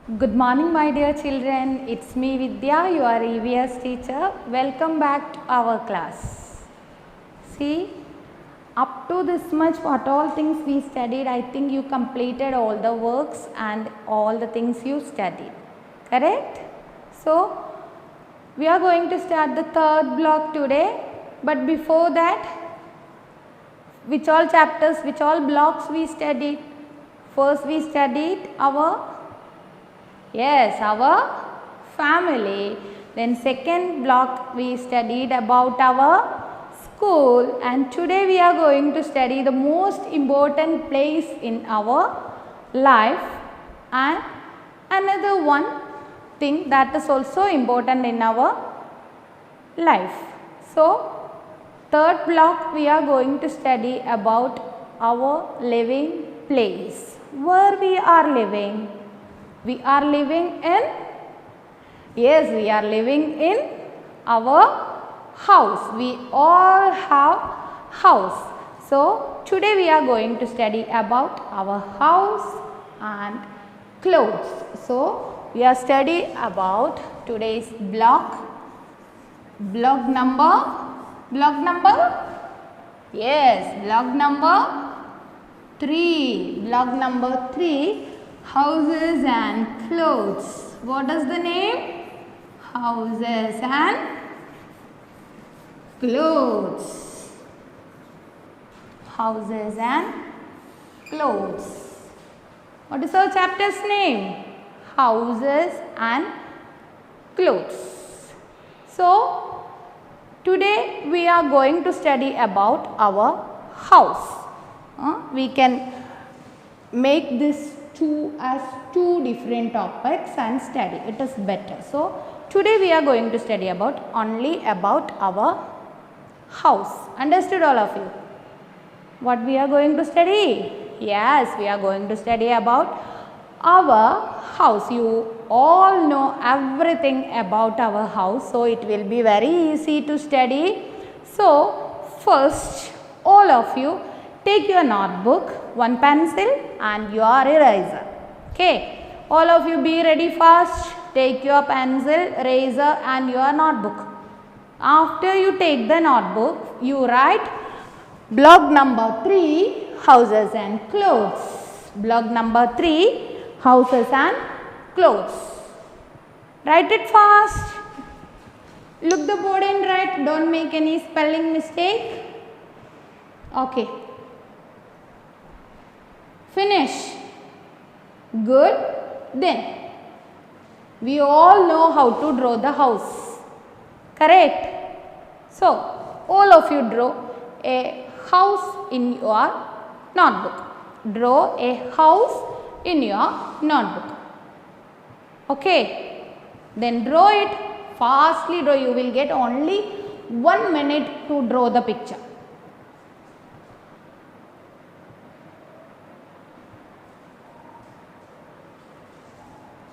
Good morning, my dear children. It's me Vidya, your EVS teacher. Welcome back to our class. See, up to this much, what all things we studied, I think you completed all the works and all the things you studied. Correct? So, we are going to start the third block today. But before that, which all chapters, which all blocks we studied? First, we studied our family. Then second block we studied about our school, and today we are going to study the most important place in our life and another one thing that is also important in our life. So, third block we are going to study about our living place. Where we are living? We are living in, we are living in our house. We all have house. So, today we are going to study about our house and clothes. So, we are studying about today's block. Block number? Block number 3. Block number 3. Houses and clothes. What is the name? Houses and clothes. Houses and clothes. What is our chapter's name? Houses and clothes. So, today we are going to study about our house. We can make this two different topics and study. It is better. So, today we are going to study only about our house. Understood all of you? What we are going to study? Yes, we are going to study about our house. You all know everything about our house, so it will be very easy to study. So, first all of you take your notebook, one pencil and your eraser. Okay, all of you be ready fast. Take your pencil, eraser and your notebook. After you take the notebook, you write block number 3, houses and clothes. Block number 3, houses and clothes. Write it fast. Look the board and write. Don't make any spelling mistake. Okay. Finish. Good. Then we all know how to draw the house. Correct? So, all of you draw a house in your notebook. Draw a house in your notebook. Okay. Then draw it. Fastly draw. You will get only 1 minute to draw the picture.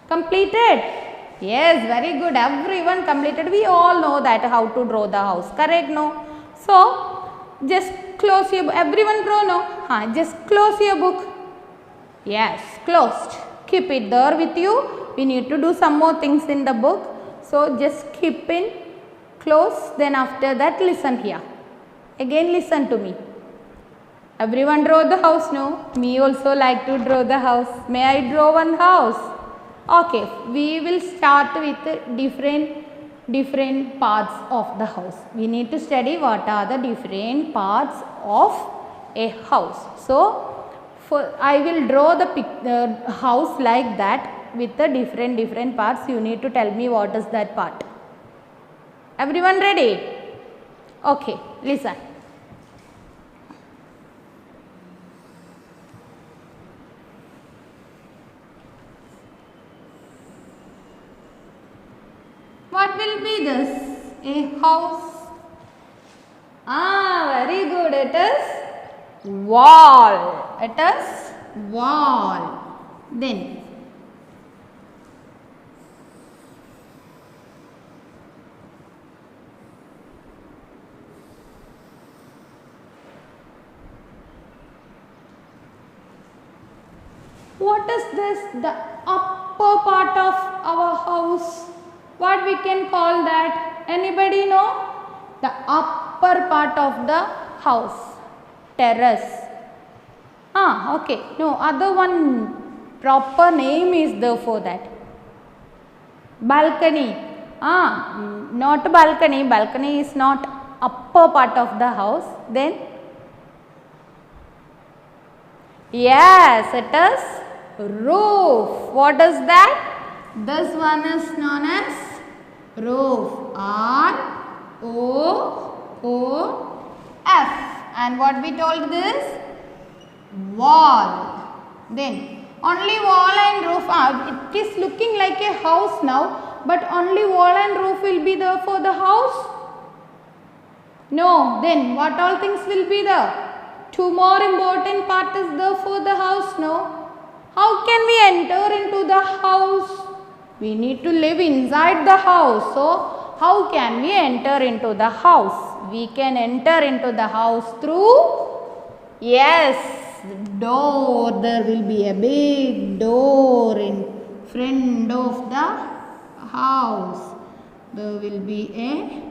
Completed? Yes, very good. Everyone completed. We all know that how to draw the house. Correct? No? So, just close your book. Everyone draw? No? Just close your book. Yes, closed. Keep it there with you. We need to do some more things in the book. So, just keep in close. Then after that, listen here. Again, listen to me. Everyone draw the house? No? Me also like to draw the house. May I draw one house? Okay, we will start with different parts of the house. We need to study what are the different parts of a house. So, I will draw the house like that with the different parts. You need to tell me what is that part. Everyone ready? Okay, listen. What will be this? A house. Very good. It is wall. It is wall. Then What is this? The upper part of our house. What we can call that? Anybody know? The upper part of the house. Terrace. Okay. No, other one proper name is there for that. Balcony. Not balcony. Balcony is not upper part of the house. Then? Yes, it is roof. What is that? This one is known as roof. R-O-O-F. And what we told this? Wall. Then only wall and roof. It is looking like a house now, but only wall and roof will be there for the house. No. Then what all things will be there? Two more important part is there for the house. No. How can we enter into the house? We need to live inside the house. So how can we enter into the house? We can enter into the house through, yes, door. There will be a big door in front of the house. There will be a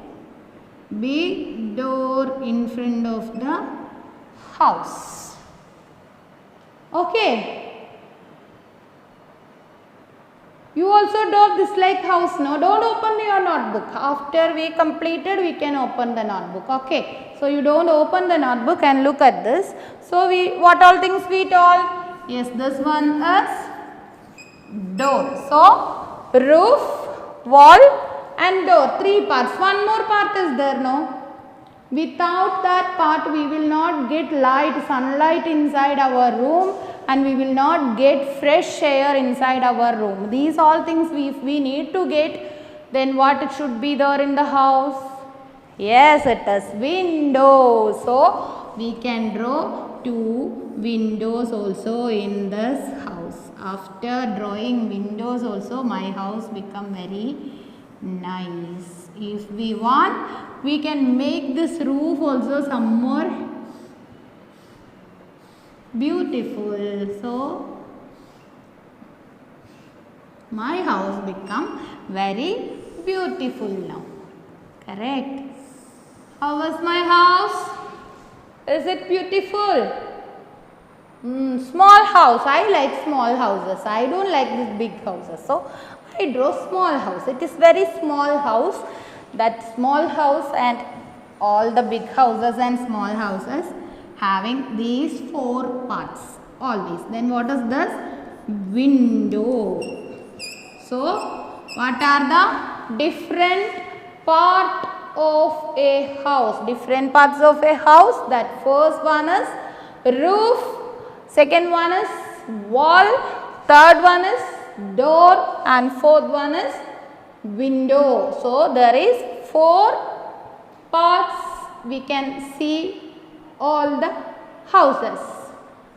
big door in front of the house. Okay. You also don't dislike house, no? Don't open your notebook. After we completed, we can open the notebook. Okay. So you don't open the notebook and look at this. So what all things we told? Yes, this one is door. So roof, wall and door. Three parts. One more part is there, no? Without that part, we will not get sunlight inside our room, and we will not get fresh air inside our room. These all things we need to get. Then what it should be there in the house? Yes, it is windows. So we can draw two windows also in this house. After drawing windows also, my house become very nice. If we want, we can make this roof also some more beautiful. So my house become very beautiful now. Correct. How was my house? Is it beautiful? Small house. I like small houses. I don't like these big houses. So I draw small house. It is very small house. That small house and all the big houses and small houses having these four parts. All these. Then what is this? Window. So what are the different part of a house? Different parts of a house. That first one is roof. Second one is wall. Third one is door. And fourth one is window. So there is four parts. We can see all the houses.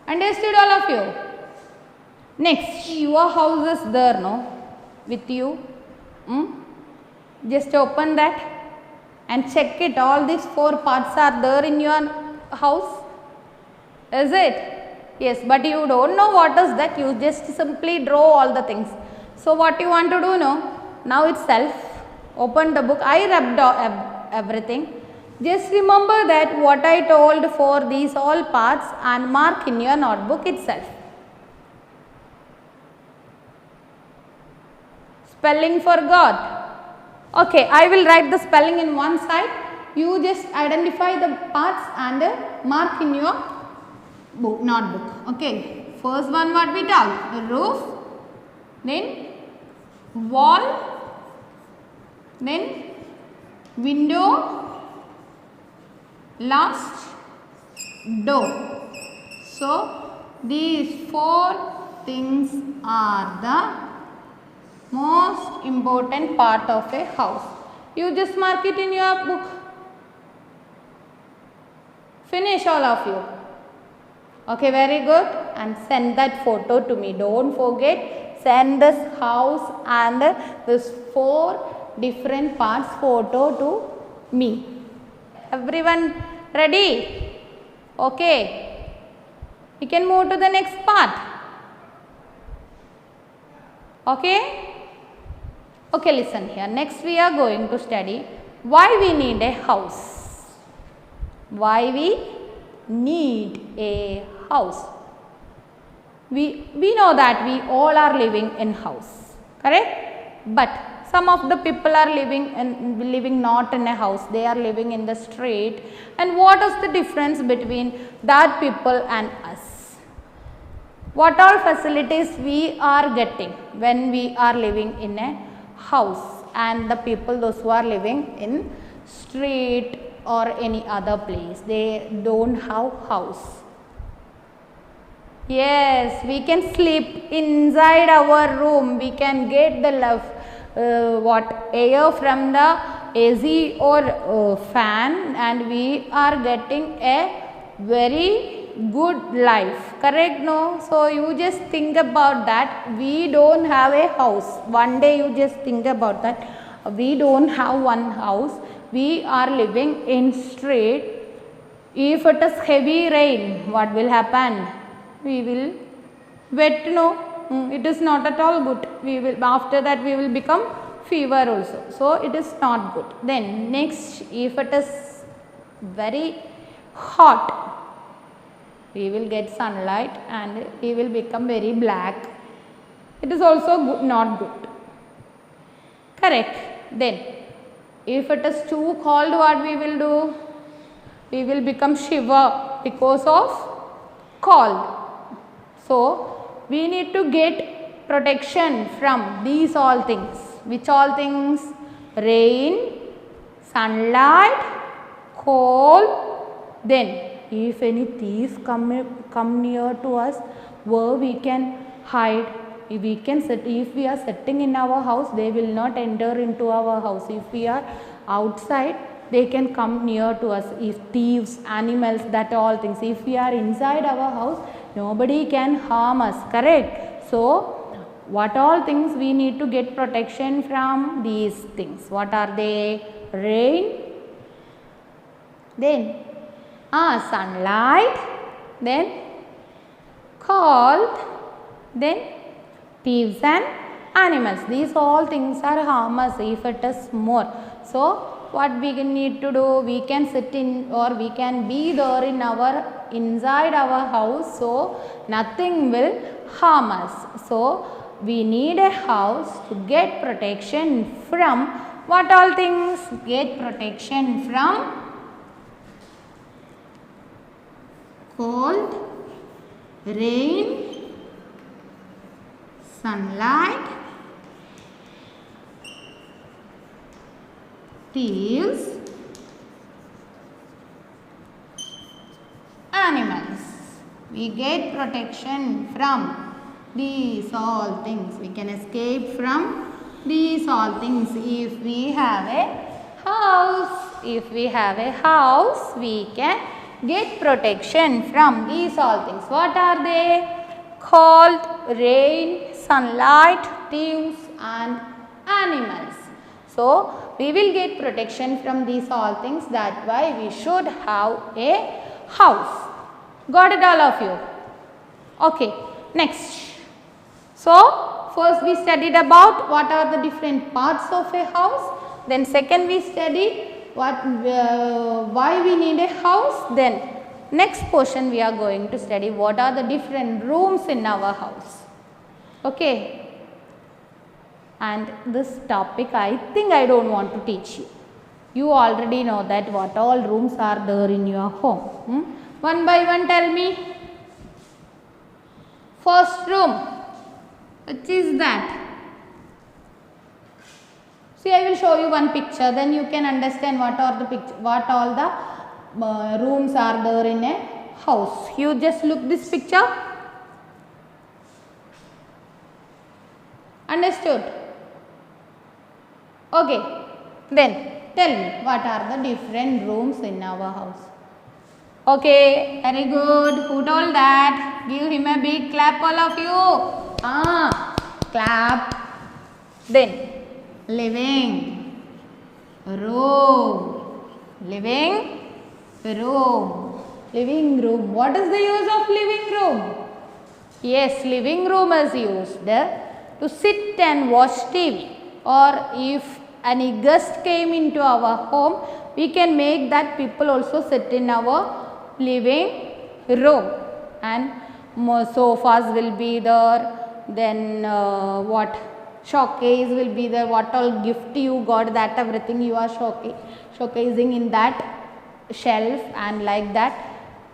Understood all of you? Next, your house is there, no? With you. Just open that and check it. All these four parts are there in your house. Is it? Yes, but you don't know what is that. You just simply draw all the things. So what you want to do now? Now itself, open the book. I rubbed everything. Just remember that what I told for these all parts and mark in your notebook itself. Spelling forgot. Okay, I will write the spelling in one side. You just identify the parts and mark in your book, notebook. Okay, first one what we told? Roof, then wall, then window, last door. So these four things are the most important part of a house. You just mark it in your book. Finish all of you. Okay, very good. And send that photo to me. Don't forget, send this house and this four different parts photo to me. Everyone ready? Okay. We can move to the next part. Okay? Okay, listen here. Next we are going to study why we need a house. Why we need a house. We know that we all are living in house, correct? But some of the people are living not in a house, they are living in the street. And what is the difference between that people and us? What all facilities we are getting when we are living in a house, and the people those who are living in street or any other place, they don't have house. Yes, we can sleep inside our room, we can get the air from the AC or fan, and we are getting a very good life, correct? No? So you just think about that. We don't have a house. One day you just think about that. We don't have one house. We are living in street. If it is heavy rain, what will happen? We will wet, no? It is not at all good. We will, after that we will become fever also. So it is not good. Then next, if it is very hot, we will get sunlight and we will become very black. It is also good, not good. Correct. Then if it is too cold, what we will do? We will become shiver because of cold. So we need to get protection from these all things. Which all things? Rain, sunlight, cold. Then if any thieves come near to us, where we can hide. If we are sitting in our house, they will not enter into our house. If we are outside, they can come near to us. If thieves, animals, that all things. If we are inside our house, nobody can harm us, correct? So what all things we need to get protection from? These things. What are they? Rain, then sunlight, then cold, then thieves and animals. These all things are harmless if it is more. So what we need to do? We can sit in or we can be there in inside our house, so nothing will harm us. So we need a house to get protection from what all things? Get protection from cold, rain, sunlight, thieves, animals. We get protection from these all things. We can escape from these all things if we have a house. If we have a house, we can get protection from these all things. What are they? Cold, rain, sunlight, thieves and animals. So we will get protection from these all things. That's why we should have a house. Got it, all of you? Okay, next. So first we studied about what are the different parts of a house. Then second we studied why we need a house. Then next portion we are going to study what are the different rooms in our house. Okay. And this topic I think I don't want to teach you. You already know that what all rooms are there in your home. One by one tell me. First room. Which is that? See, I will show you one picture, then you can understand what all the rooms are there in a house. You just look this picture. Understood? Okay. Then tell me what are the different rooms in our house. Okay, very good. Who told that? Give him a big clap, all of you. Clap. Then living room. Living room. Living room. What is the use of living room? Yes, living room is used to sit and watch TV, or if any guest came into our home, we can make that people also sit in our living room, and more sofas will be there, then what showcase will be there, what all gift you got, that everything you are showcasing in that shelf, and like that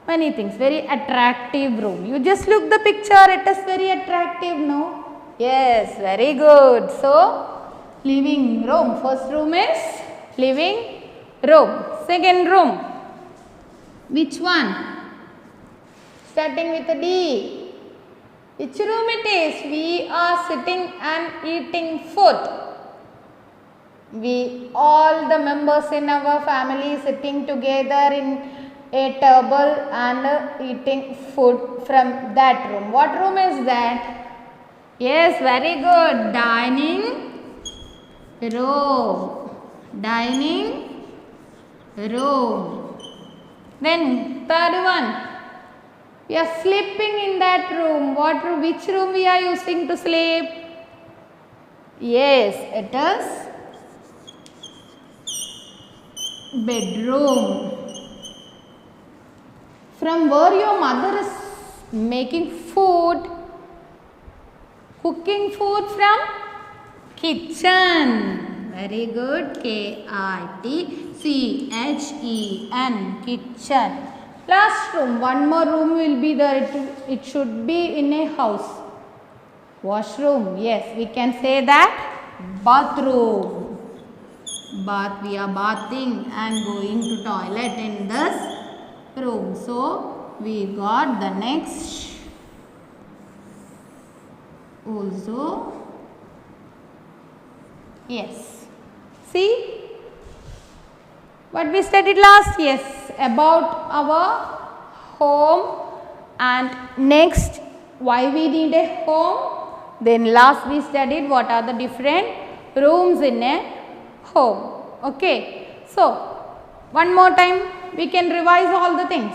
many things. Very attractive room. You just look the picture, it is very attractive, no? Yes, very good. So living room. First room is living room. Second room, which one? Starting with a D. Which room it is? We are sitting and eating food. We all the members in our family sitting together in a table and eating food from that room. What room is that? Yes, very good. Dining room. Dining room. Then third one. We are sleeping in that room. What room? Which room we are using to sleep? Yes, it is bedroom. From where your mother is making food, cooking food from kitchen. Very good. K-I-T-C-H-E-N, kitchen. Last room, one more room will be there. It should be in a house. Washroom, yes, we can say that. Bathroom. Bath, we are bathing and going to toilet in this room. So we got the next also. Yes. See what we studied last? Yes, about our home, and next why we need a home. Then last we studied what are the different rooms in a home. Okay. So one more time we can revise all the things.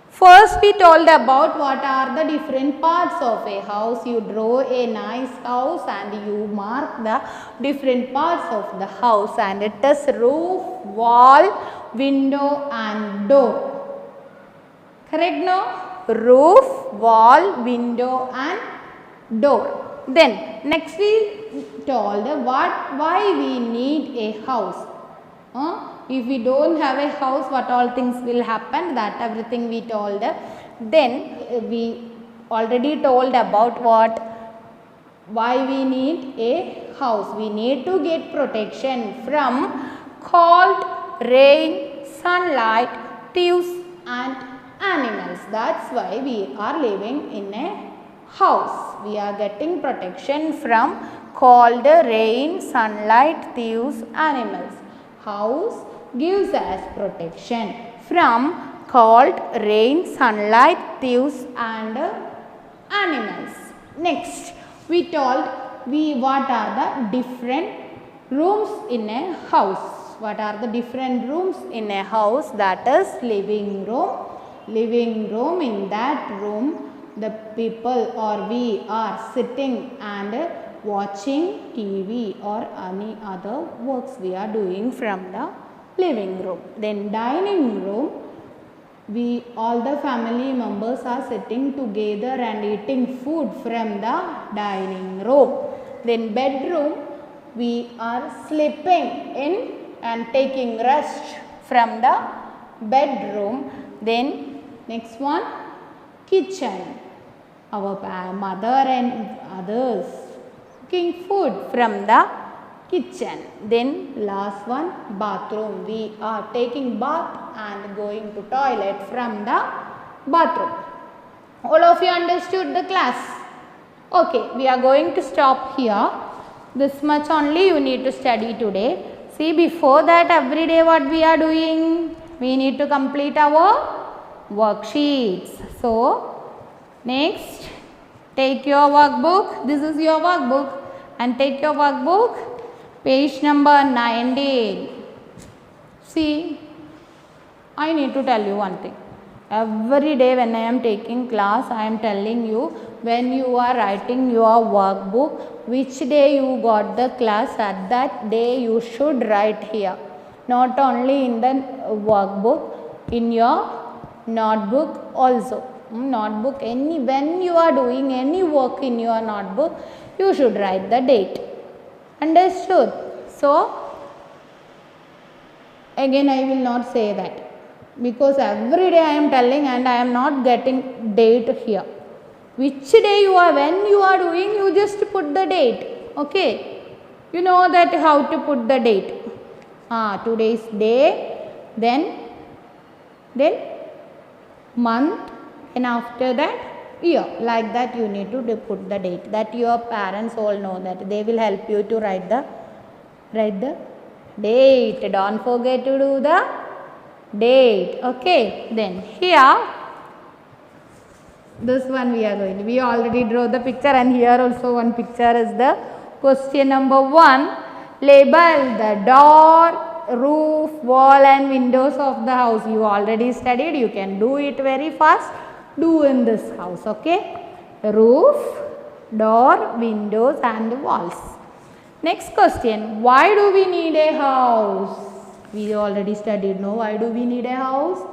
First we told about what are the different parts of a house. You draw a nice house and you mark the different parts of the house, and it is roof, wall, window and door. Correct, no? Roof, wall, window and door. Then next we told why we need a house. If we don't have a house, what all things will happen, that everything we told. Then we already told about why we need a house. We need to get protection from cold, rain, sunlight, thieves and animals. That's why we are living in a house. We are getting protection from cold, rain, sunlight, thieves, animals. House gives us protection from cold, rain, sunlight, thieves and animals. Next we told what are the different rooms in a house. What are the different rooms in a house? That is living room. Living room, in that room the people or we are sitting and watching TV or any other works we are doing from the living room. Then dining room, we all the family members are sitting together and eating food from the dining room. Then bedroom, we are sleeping in and taking rest from the bedroom. Then next one, kitchen, our mother and others cooking food from the kitchen. Then last one, bathroom, we are taking bath and going to toilet from the bathroom. All of you understood the class? Okay, we are going to stop here. This much only you need to study today. See, before that every day what we are doing? We need to complete our worksheets. So next, take your workbook. This is your workbook, and take your workbook, page number 19. See, I need to tell you one thing. Every day when I am taking class, I am telling you, when you are writing your workbook, which day you got the class, at that day you should write here. Not only in the workbook, in your notebook also. Notebook, when you are doing any work in your notebook, you should write the date. Understood? So, again I will not say that, because every day I am telling and I am not getting date here. Which day you are, when you are doing, you just put the date. Okay, you know that how to put the date. Today's day, then month, and after that year. Like that you need to put the date, that your parents all know, that they will help you to write the date. Don't forget to do the date. Okay, then here this one we already draw the picture, and here also one picture is the question number 1. Label the door, roof, wall and windows of the house. You already studied, you can do it very fast. Do in this house. Okay, roof, door, windows and walls. Next question, why do we need a house? We already studied, no? Why do we need a house?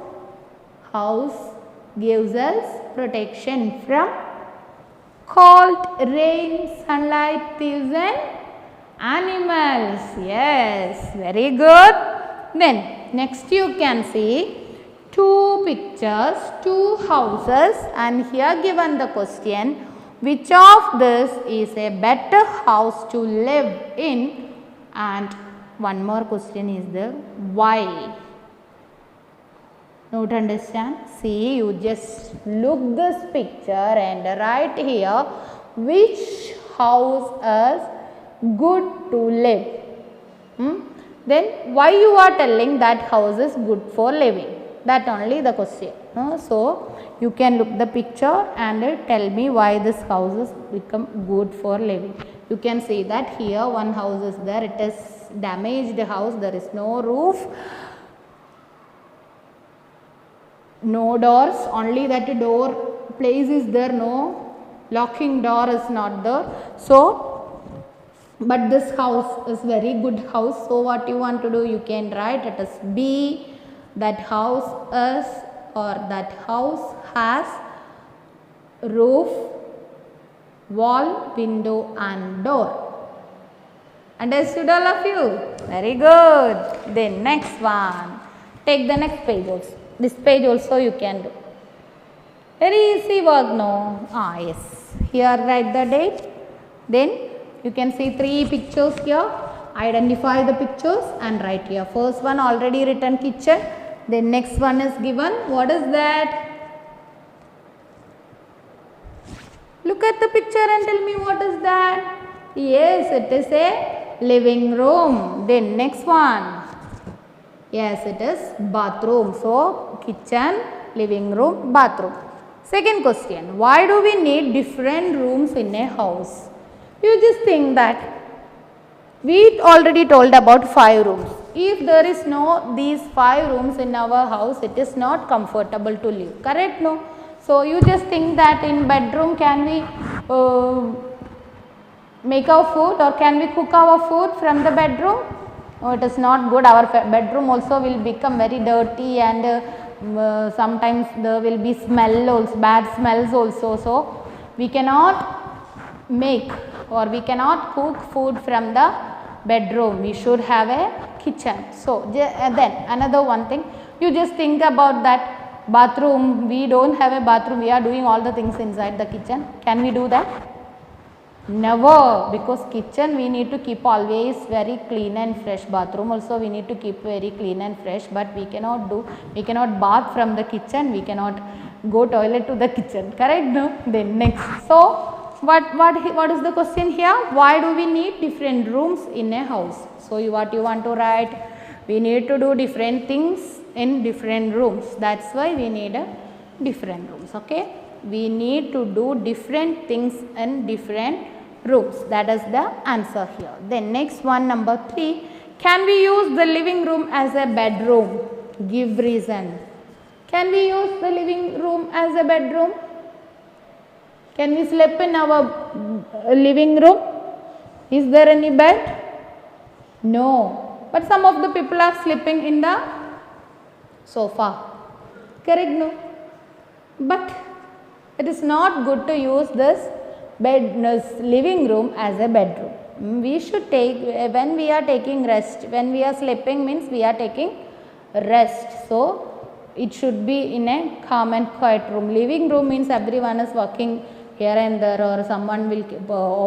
House gives us protection from cold, rain, sunlight, thieves and animals. Yes, very good. Then next you can see 2 pictures, 2 houses, and here given the question, which of this is a better house to live in? And one more question is the why. Don't understand? See, you just look this picture and write here which house is good to live. Then why you are telling that house is good for living? That only the question. So you can look the picture and tell me why this house is become good for living. You can see that here one house is there. It is damaged house. There is no roof, no doors, only that door place is there, no locking door is not there. So, but this house is very good house. So what you want to do, you can write it as B. That house is, or that house has roof, wall, window and door. Understood all of you? Very good. Then next one. Take the next page also. This page also you can do. Very easy work, no? Yes. Here write the date. Then you can see 3 pictures here. Identify the pictures and write here. First one already written, kitchen. Then next one is given. What is that? Look at the picture and tell me what is that? Yes, it is a living room. Then next one. Yes, it is bathroom. So, kitchen, living room, bathroom. Second question. Why do we need different rooms in a house? You just think that we already told about 5 rooms. If there is no these 5 rooms in our house, it is not comfortable to live. Correct? No? So, you just think that in bedroom can we make our food, or can we cook our food from the bedroom? No, it is not good. Our bedroom also will become very dirty, and sometimes there will be smell also, bad smells also. So, we cannot make or we cannot cook food from the bedroom. We should have a kitchen. So, then another one thing, you just think about that bathroom. We don't have a bathroom. We are doing all the things inside the kitchen. Can we do that? Never, because kitchen we need to keep always very clean and fresh. Bathroom also we need to keep very clean and fresh, but we cannot bath from the kitchen, we cannot go toilet to the kitchen. Correct? No? Then next. So, what is the question here? Why do we need different rooms in a house? So, what you want to write? We need to do different things in different rooms. That's why we need a different rooms. Okay? We need to do different things in different rooms. That is the answer here. Then next one, number 3. Can we use the living room as a bedroom? Give reason. Can we use the living room as a bedroom? Can we sleep in our living room? Is there any bed? No. But some of the people are sleeping in the sofa. Correct, no? But it is not good to use this living room as a bedroom. We should take, when we are taking rest, when we are sleeping means we are taking rest. So it should be in a calm and quiet room. Living room means everyone is working here and there, or someone will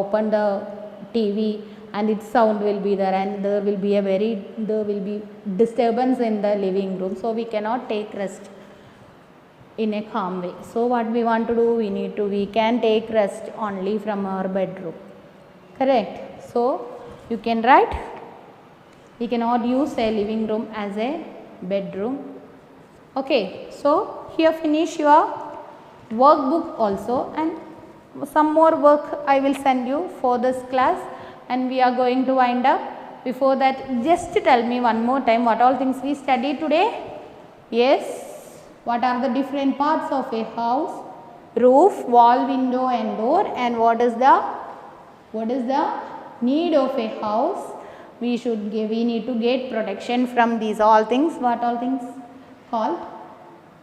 open the TV and its sound will be there, and there will be disturbance in the living room. So we cannot take rest in a calm way. So what we want to do, we can take rest only from our bedroom. Correct? So you can write, we cannot use a living room as a bedroom. Okay, so here finish your workbook also, and some more work I will send you for this class, and we are going to wind up. Before that, just tell me one more time what all things we studied today. Yes. What are the different parts of a house? Roof, wall, window and door. And what is the need of a house? We need to get protection from these all things. What all things? Called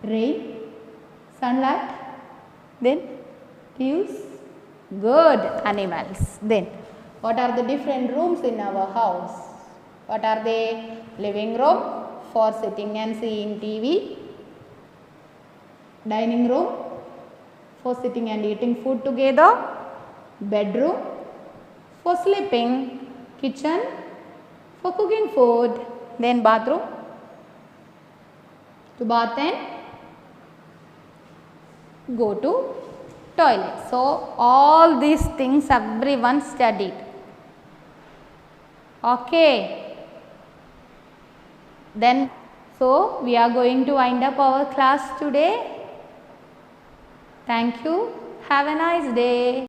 rain, sunlight, then leaves, good, animals. Then what are the different rooms in our house? What are they? Living room for sitting and seeing TV. Dining room for sitting and eating food together. Bedroom for sleeping. Kitchen for cooking food. Then bathroom to bath and go to toilet. So all these things everyone studied. Okay. Then so we are going to wind up our class today. Thank you. Have a nice day.